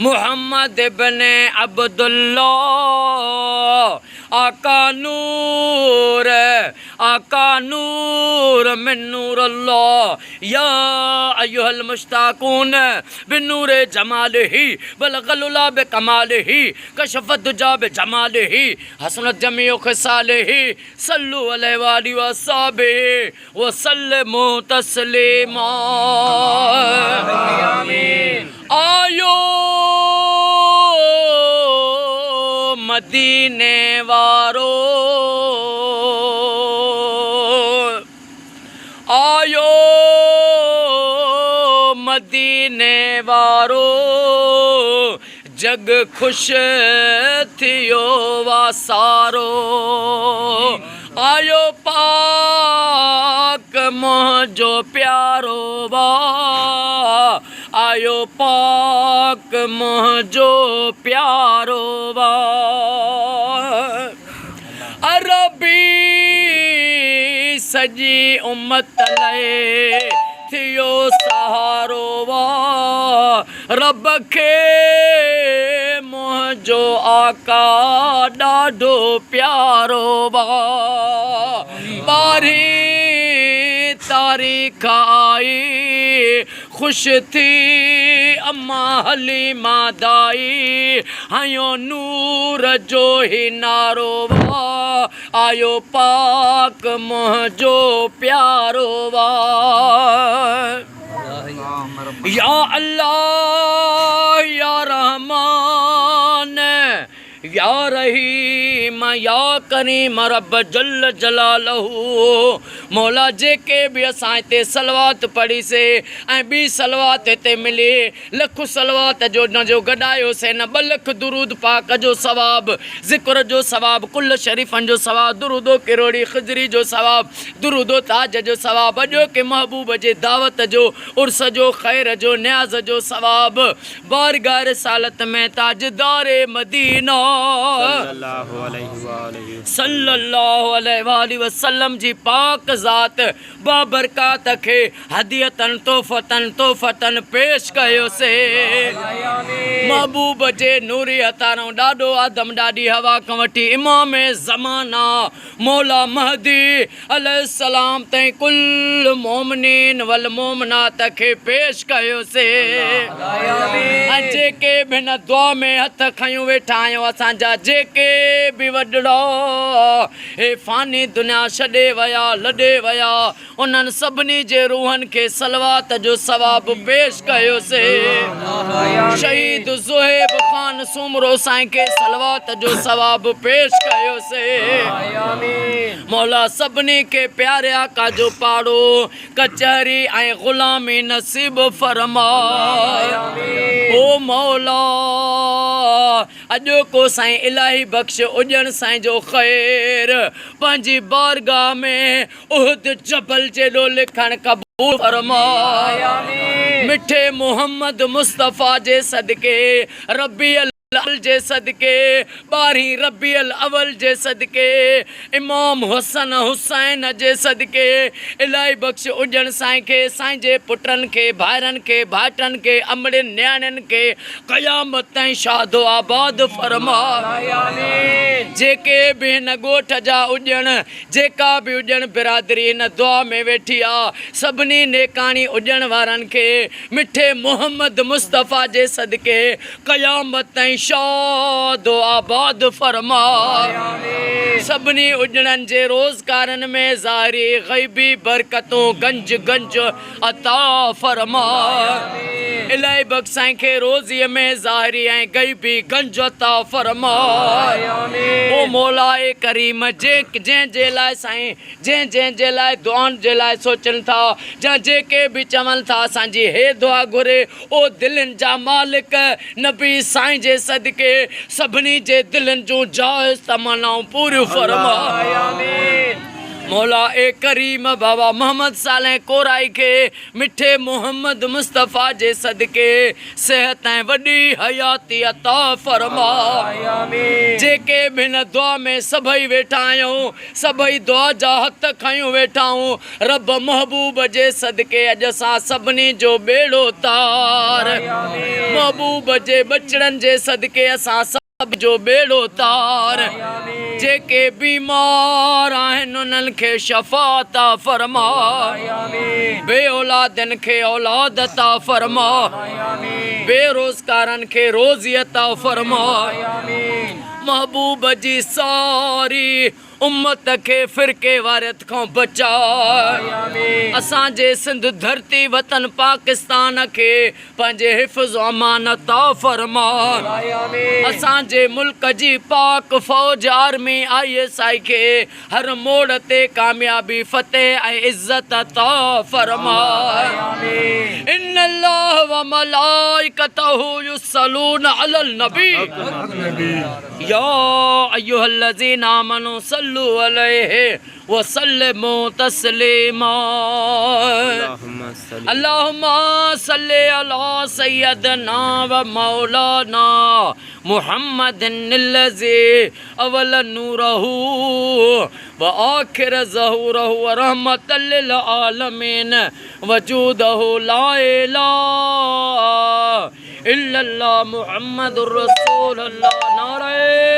मोहम्मद इब्ने अब्दुल्लाह आका नूर मिन नूर अल्लाह या अय्युहल मुश्ताकून बिनूर जमालिही बलगलुला बिकमालिही कशफत दुजा बिजमालिही हसनत जमीउ खिसालिही सल्लु अलैहि वसल्लम वसल्लिमु तस्लीमा आमीन। आयो मदीने वारो आयो मदीने वारो जग खुश थियो वासारो आयो पाक मुंहिंजो प्यारो वा आयो पाक मुंहिंजो प्यारो वा अरबी सजी उम्मत लाए थियो सहारो वा रब खे मुंहिंजो आका ॾाढो प्यारो वा ॿारहीं तारीख़ आई खुश थी अम्मा हलीमा दाई हयो नूर जो ही नारो वा आयो पाक मुंहिंजो प्यारो वा या अल्लाह या रहमान या रहीम या करीम रब जल जलालहू मौला जेके भी असां हिते सलवात पढ़ी से ऐं ॿी सलवात हिते मिली लख सलवात जो न जो गॾायोसीं न 2 लख दुरूद पाक जो सवाब ज़िक्र जो सवाब कुल शरीफ़नि जो सवाब दुरूदो किरोड़ी खिजरी जो सवाब दुरूदो ताज जो सवाब अॼो के महबूब जे दावत जो उर्स जो ख़ैर जो न्याज़ जो सवाब बारगाह रिसालत में ताजदारे मदीना सल्लल्लाहु अलैहि वसल्लम जी पाक ज़ात बाबरकात खे हदियतन तोहफ़तन पेश कयो से महबूब जे नूरी अतारो ॾाढो आदम ॾाढी हवा खां वठी इमाम ज़माना मौला महदी अलैहिस्सलाम ताईं कुल मोमिनीन वल मोमिनात खे पेश कयो से जेके भी न दुआ में हथ खयूं वेठा आहियूं असांजा जेके भी वॾड़ा हे फ़ानी दुनिया छॾे वया लॾे वया उन्हनि सभिनी जे रूहनि खे सलवात जो सवाब पेश कयो से शहीद ज़ुहैब ख़ान सुमरो साईं खे सलवात जो सवाब पेश कयो से मौला सभिनी खे प्यारे आका जो पाड़ो कचहरी ऐं ग़ुलामी नसीब फरमाए ओ मौला अॼो को साईं इलाही बख़्श उजण साईं जो ख़ैर पंहिंजी बारगाह में उहद जबल जेॾो लिखण कबूल फरमाए मिठे मोहम्मद मुस्तफ़ा जे सदके रबीअल जे सदके 12 रबीअल अवल जे सदके इमाम हसन हुसैन जे सदके इलाही बख़्श उजण साईं खे साईं जे पुटनि खे भाइरनि खे भाइटनि खे अमड़ियुनि न्याणियुनि खे क़यामत ताईं शादो आबाद फरमाए जेके भी हिन ॻोठ जा उजण जेका भी उजण बिरादरी हिन दुआ में वेठी आहे सभिनी नेकाणी उजण वारनि खे मिठे मोहम्मद मुस्तफ़ा जे सदके क़यामत ताईं शादो आबाद फरमाए सभिनी उजणनि जे रोज़गारनि में ज़ाहिरी ग़ैबी बरकतूं गंज अता फरमाए इलाही बख़्श साईं खे रोज़ीअ में ज़ाहिरी ऐं ग़ैबी गंज अता फरमाए ओ मौला ए करीम जंहिंजे लाइ साईं जंहिंजे लाइ दुआनि जे लाइ सोचनि था या जेके भी चवनि था असांजी हे दुआ घुरे ओ दिलनि जा मालिक नबी साईं जे सदके सभिनी जे दिलनि जूं जाइज़ तमन्नाऊं पूरियूं फरमाए मौला ए करीम बाबा मोहम्मद साले कोराई के मिठे मोहम्मद मुस्तफ़ा जे सदके सेहत ऐं वॾी हयाती अता फरमा। जेके बिन दुआ में सभई वेठा आहियूं, सभई दुआ जा हथ खयूं वेठा आहियूं, रब महबूब जे सदके अॼु असां सभिनी जो बेड़ो तार। महबूब जे बचड़नि जे सदके असां सब जो बेड़ो तार। जेके बीमार आहिनि उन्हनि खे शफ़ा अता फरमा। बे औलादनि खे औलाद अता फरमा। बेरोज़गारनि खे रोज़ी अता फरमा। महबूब जी सारी उम्मत के फिरके वारियत खां बचा। असांजे सिंध धरती वतन पाकिस्तान के पंहिंजे हिफ़्ज़ अमान अता फरमा। असांजे मुल्क जी पाक फ़ौज आर्मी ISI के हर मोड़ ते कामयाबी फ़तेह ऐं इज़्ज़त अता फरमा। इन्नल्लाह व मलाइकतहु युस्सलूना अलल नबी या अय्युहल्लज़ीना आमनू सल्लु अलैहि व सल्लिमू तस्लीमा। अल्लाहुम्मा सल्लि अला सय्यदना व मौलाना मुहम्मदिन्नल्लज़ी अव्वल नूरहु व आखिर ज़हूरहु व रहमतल लिल आलमीन वजूदहु ला इलाहा इल्लल्लाह मुहम्मदुर रसूलुल्लाह। नारे